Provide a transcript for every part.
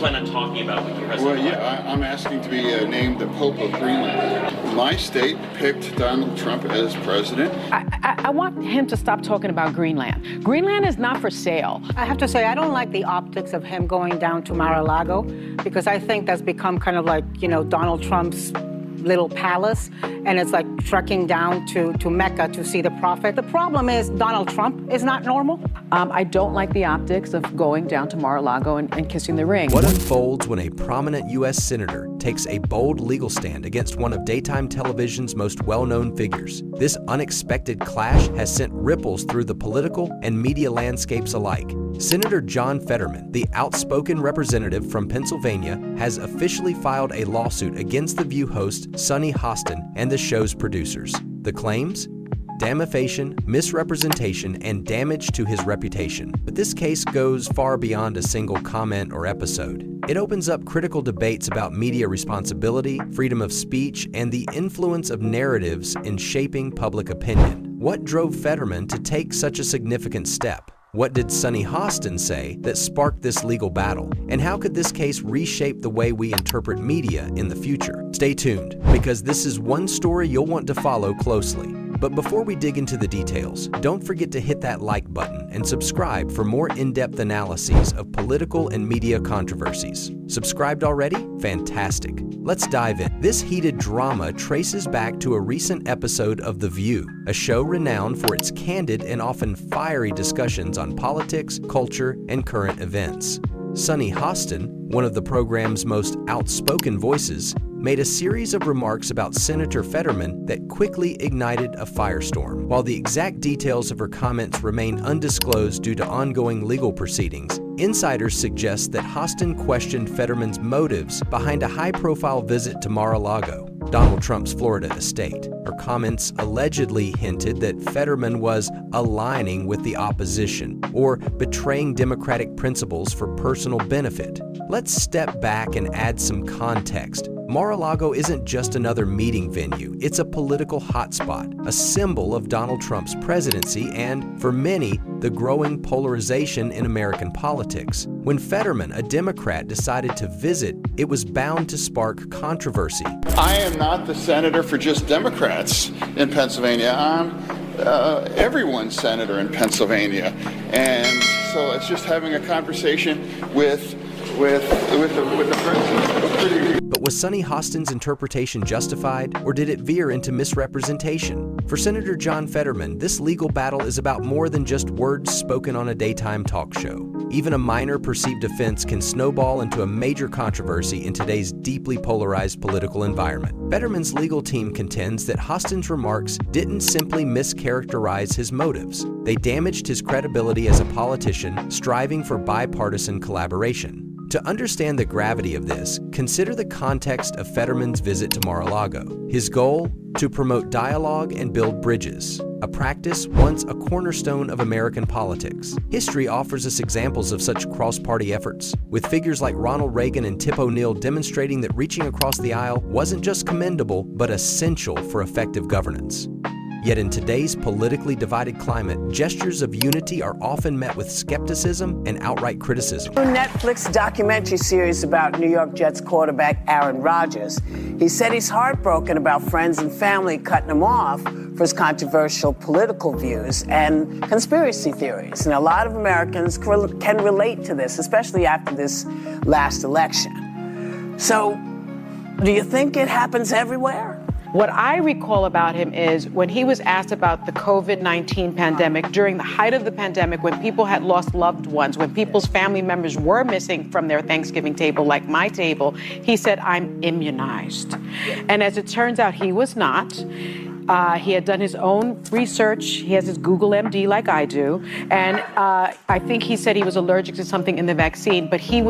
plan on talking about with the president? Well, yeah, I'm asking to be named the Pope of Greenland. My state picked Donald Trump as president. I want him to stop talking about Greenland. Greenland is not for sale. I have to say, I don't like the optics of him going down to Mar-a-Lago, because I think that's become kind of like, Donald Trump's little palace, and it's like trekking down to Mecca to see the prophet. The problem is Donald Trump is not normal. I don't like the optics of going down to Mar-a-Lago and kissing the ring. What unfolds when a prominent U.S. senator takes a bold legal stand against one of daytime television's most well-known figures? This unexpected clash has sent ripples through the political and media landscapes alike. Senator John Fetterman, the outspoken representative from Pennsylvania, has officially filed a lawsuit against The View host Sunny Hostin and the show's producers. The claims? Defamation, misrepresentation, and damage to his reputation. But this case goes far beyond a single comment or episode. It opens up critical debates about media responsibility, freedom of speech, and the influence of narratives in shaping public opinion. What drove Fetterman to take such a significant step? What did Sunny Hostin say that sparked this legal battle? And how could this case reshape the way we interpret media in the future? Stay tuned, because this is one story you'll want to follow closely. But before we dig into the details, don't forget to hit that like button and subscribe for more in-depth analyses of political and media controversies. Subscribed already? Fantastic. Let's dive in. This heated drama traces back to a recent episode of The View, a show renowned for its candid and often fiery discussions on politics, culture, and current events. Sunny Hostin, one of the program's most outspoken voices, made a series of remarks about Senator Fetterman that quickly ignited a firestorm. While the exact details of her comments remain undisclosed due to ongoing legal proceedings, insiders suggest that Hostin questioned Fetterman's motives behind a high-profile visit to Mar-a-Lago, Donald Trump's Florida estate. Her comments allegedly hinted that Fetterman was aligning with the opposition or betraying democratic principles for personal benefit. Let's step back and add some context. Mar-a-Lago isn't just another meeting venue, it's a political hotspot, a symbol of Donald Trump's presidency and, for many, the growing polarization in American politics. When Fetterman, a Democrat, decided to visit, it was bound to spark controversy. I am not the senator for just Democrats in Pennsylvania. I'm everyone's senator in Pennsylvania. And so it's just having a conversation with the president. But was Sunny Hostin's interpretation justified, or did it veer into misrepresentation? For Senator John Fetterman, this legal battle is about more than just words spoken on a daytime talk show. Even a minor perceived offense can snowball into a major controversy in today's deeply polarized political environment. Fetterman's legal team contends that Hostin's remarks didn't simply mischaracterize his motives. They damaged his credibility as a politician striving for bipartisan collaboration. To understand the gravity of this, consider the context of Fetterman's visit to Mar-a-Lago. His goal? To promote dialogue and build bridges, a practice once a cornerstone of American politics. History offers us examples of such cross-party efforts, with figures like Ronald Reagan and Tip O'Neill demonstrating that reaching across the aisle wasn't just commendable, but essential for effective governance. Yet in today's politically divided climate, gestures of unity are often met with skepticism and outright criticism. A Netflix documentary series about New York Jets quarterback Aaron Rodgers. He said he's heartbroken about friends and family cutting him off for his controversial political views and conspiracy theories. And a lot of Americans can relate to this, especially after this last election. So, do you think it happens everywhere? What I recall about him is when he was asked about the COVID-19 pandemic, during the height of the pandemic, when people had lost loved ones, when people's family members were missing from their Thanksgiving table, like my table, he said, "I'm immunized." And as it turns out, he was not. He had done his own research. He has his Google MD like I do. And I think he said he was allergic to something in the vaccine, but he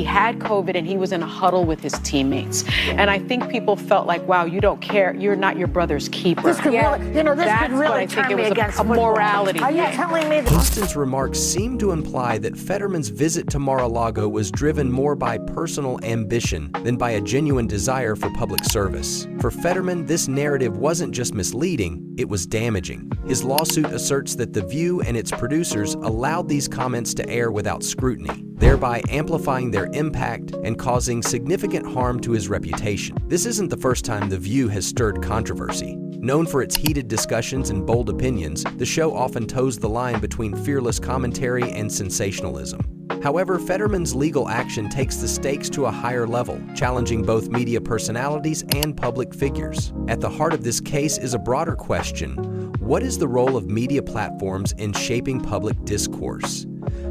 had COVID and he was in a huddle with his teammates. And I think people felt like, wow, you don't care. You're not your brother's keeper. This could really turn me against a morality. Are you telling me that? Hostin's remarks seem to imply that Fetterman's visit to Mar-a-Lago was driven more by personal ambition than by a genuine desire for public service. For Fetterman, this narrative wasn't just misleading, it was damaging. His lawsuit asserts that The View and its producers allowed these comments to air without scrutiny. thereby amplifying their impact and causing significant harm to his reputation. This isn't the first time The View has stirred controversy. Known for its heated discussions and bold opinions, the show often toes the line between fearless commentary and sensationalism. However, Fetterman's legal action takes the stakes to a higher level, challenging both media personalities and public figures. At the heart of this case is a broader question: what is the role of media platforms in shaping public discourse?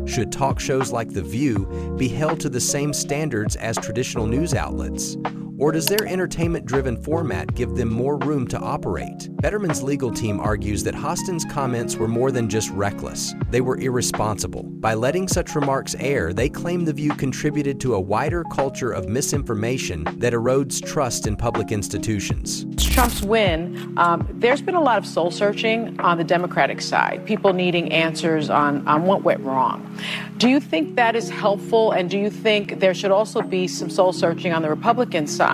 Should talk shows like The View be held to the same standards as traditional news outlets? Or does their entertainment-driven format give them more room to operate? Fetterman's legal team argues that Hostin's comments were more than just reckless. They were irresponsible. By letting such remarks air, they claim The View contributed to a wider culture of misinformation that erodes trust in public institutions. Trump's win, there's been a lot of soul-searching on the Democratic side, people needing answers on what went wrong. Do you think that is helpful, and do you think there should also be some soul-searching on the Republican side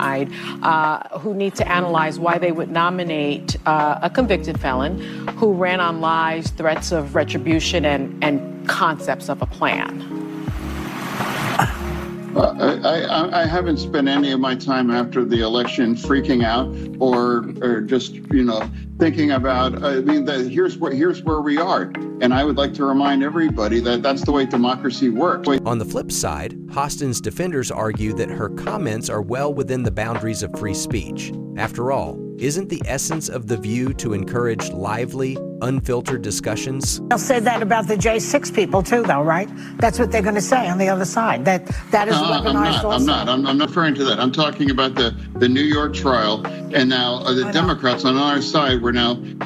who need to analyze why they would nominate a convicted felon who ran on lies, threats of retribution, and concepts of a plan? I haven't spent any of my time after the election freaking out or just, thinking about, here's where we are. And I would like to remind everybody that that's the way democracy works. On the flip side, Hostin's defenders argue that her comments are well within the boundaries of free speech. After all, isn't the essence of The View to encourage lively, unfiltered discussions? They'll say that about the J6 people too, though, right? That's what they're going to say on the other side. That is weaponized also. I'm not referring to that. I'm talking about the New York trial, and now the Democrats on our side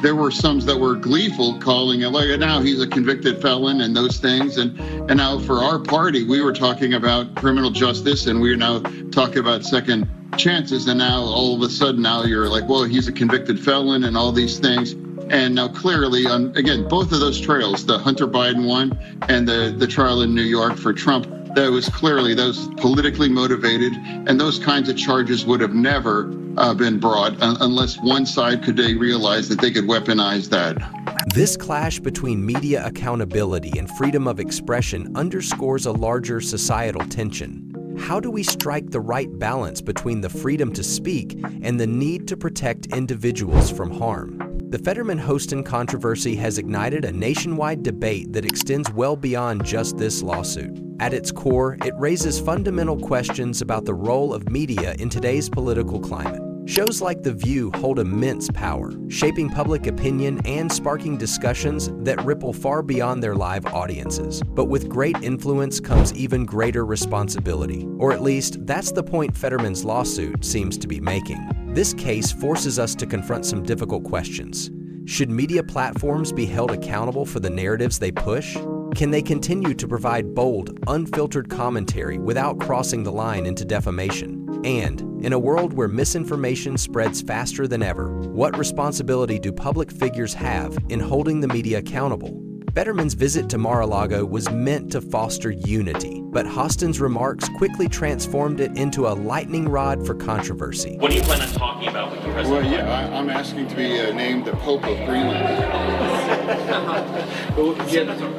there were some that were gleeful, calling it like, now he's a convicted felon and those things, and now for our party we were talking about criminal justice, and we're now talking about second chances, and now all of a sudden now you're like, well, he's a convicted felon and all these things. And now clearly, again, both of those trials, the Hunter Biden one and the trial in New York for Trump, that was politically motivated, and those kinds of charges would have never been brought unless one side could realize that they could weaponize that. This clash between media accountability and freedom of expression underscores a larger societal tension. How do we strike the right balance between the freedom to speak and the need to protect individuals from harm? The Fetterman-Hostin controversy has ignited a nationwide debate that extends well beyond just this lawsuit. At its core, it raises fundamental questions about the role of media in today's political climate. Shows like The View hold immense power, shaping public opinion and sparking discussions that ripple far beyond their live audiences. But with great influence comes even greater responsibility. Or at least, that's the point Fetterman's lawsuit seems to be making. This case forces us to confront some difficult questions. Should media platforms be held accountable for the narratives they push? Can they continue to provide bold, unfiltered commentary without crossing the line into defamation? And, in a world where misinformation spreads faster than ever, what responsibility do public figures have in holding the media accountable? Fetterman's visit to Mar-a-Lago was meant to foster unity, but Hostin's remarks quickly transformed it into a lightning rod for controversy. What do you plan on talking about with the president? Well, yeah, I'm asking to be named the Pope of Greenland. Do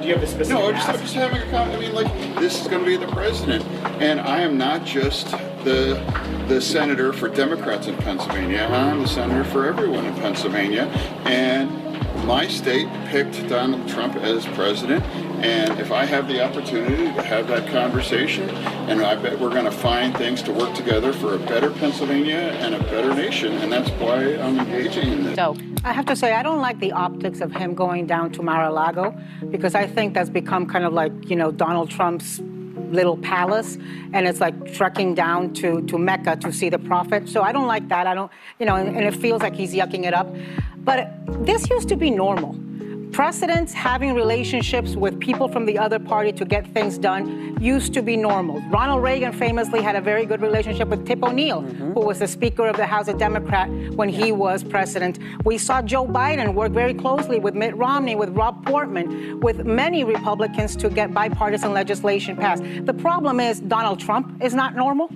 you have a specific No, I'm just having a comment. This is going to be the president, and I am not just the senator for Democrats in Pennsylvania. I'm the senator for everyone in Pennsylvania, and my state picked Donald Trump as president, and if I have the opportunity to have that conversation, and I bet we're going to find things to work together for a better Pennsylvania and a better nation, and that's why I'm engaging in this. So I have to say, I don't like the optics of him going down to Mar-a-Lago, because I think that's become kind of like, Donald Trump's little palace, and it's like trekking down to Mecca to see the prophet. So I don't like that. I don't, and it feels like he's yucking it up. But this used to be normal. Presidents having relationships with people from the other party to get things done used to be normal. Ronald Reagan famously had a very good relationship with Tip O'Neill, who was the Speaker of the House, a Democrat, when he was president. We saw Joe Biden work very closely with Mitt Romney, with Rob Portman, with many Republicans to get bipartisan legislation passed. The problem is Donald Trump is not normal.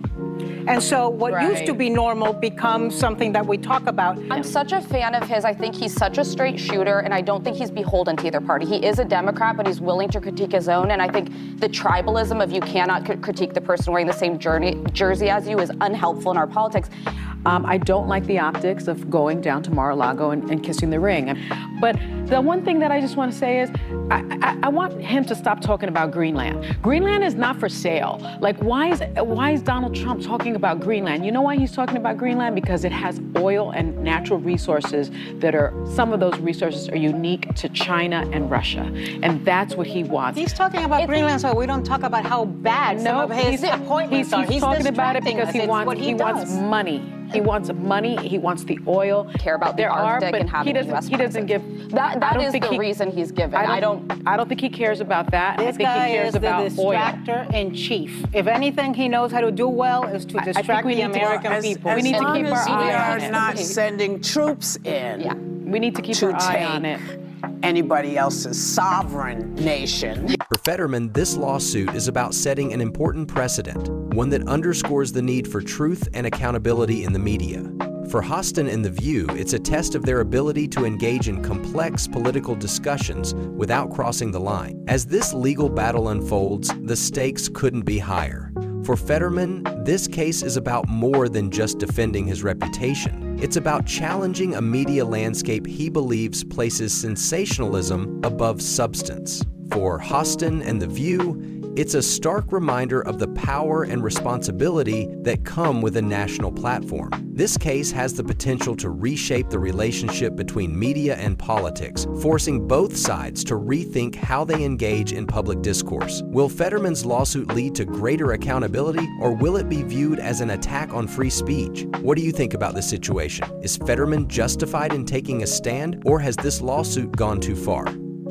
And so what used to be normal becomes something that we talk about. I'm such a fan of his. I think he's such a straight shooter, and I don't think he's beholden to either party. He is a Democrat, but he's willing to critique his own. And I think the tribalism of you cannot critique the person wearing the same jersey as you is unhelpful in our politics. I don't like the optics of going down to Mar-a-Lago and kissing the ring. But the one thing that I just want to say is I want him to stop talking about Greenland. Greenland is not for sale. Like, why is Donald Trump talking about Greenland? You know why he's talking about Greenland? Because it has oil and natural resources some of those resources are unique to China and Russia. And that's what he wants. He's talking about Greenland so we don't talk about how bad some of his appointments are. He's talking about it because he wants money. He wants money. He wants the oil. Care about the Arctic and having the U.S. He doesn't give. That is the reason he's given. I don't think he cares about that. This I think guy he cares is the about distractor in chief. If anything he knows how to do well is to distract the American people. We need to keep our eye on we it. are not sending troops in. Yeah. We need to keep our eye on it. Anybody else's sovereign nation. For Fetterman, this lawsuit is about setting an important precedent, one that underscores the need for truth and accountability in the media. For Hostin and The View, it's a test of their ability to engage in complex political discussions without crossing the line. As this legal battle unfolds, the stakes couldn't be higher. For Fetterman, this case is about more than just defending his reputation. It's about challenging a media landscape he believes places sensationalism above substance. For Hostin and The View, it's a stark reminder of the power and responsibility that come with a national platform. This case has the potential to reshape the relationship between media and politics, forcing both sides to rethink how they engage in public discourse. Will Fetterman's lawsuit lead to greater accountability, or will it be viewed as an attack on free speech? What do you think about this situation? Is Fetterman justified in taking a stand, or has this lawsuit gone too far?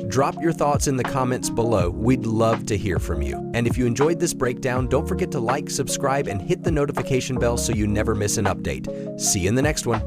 Drop your thoughts in the comments below. We'd love to hear from you. And if you enjoyed this breakdown, don't forget to like, subscribe, and hit the notification bell so you never miss an update. See you in the next one.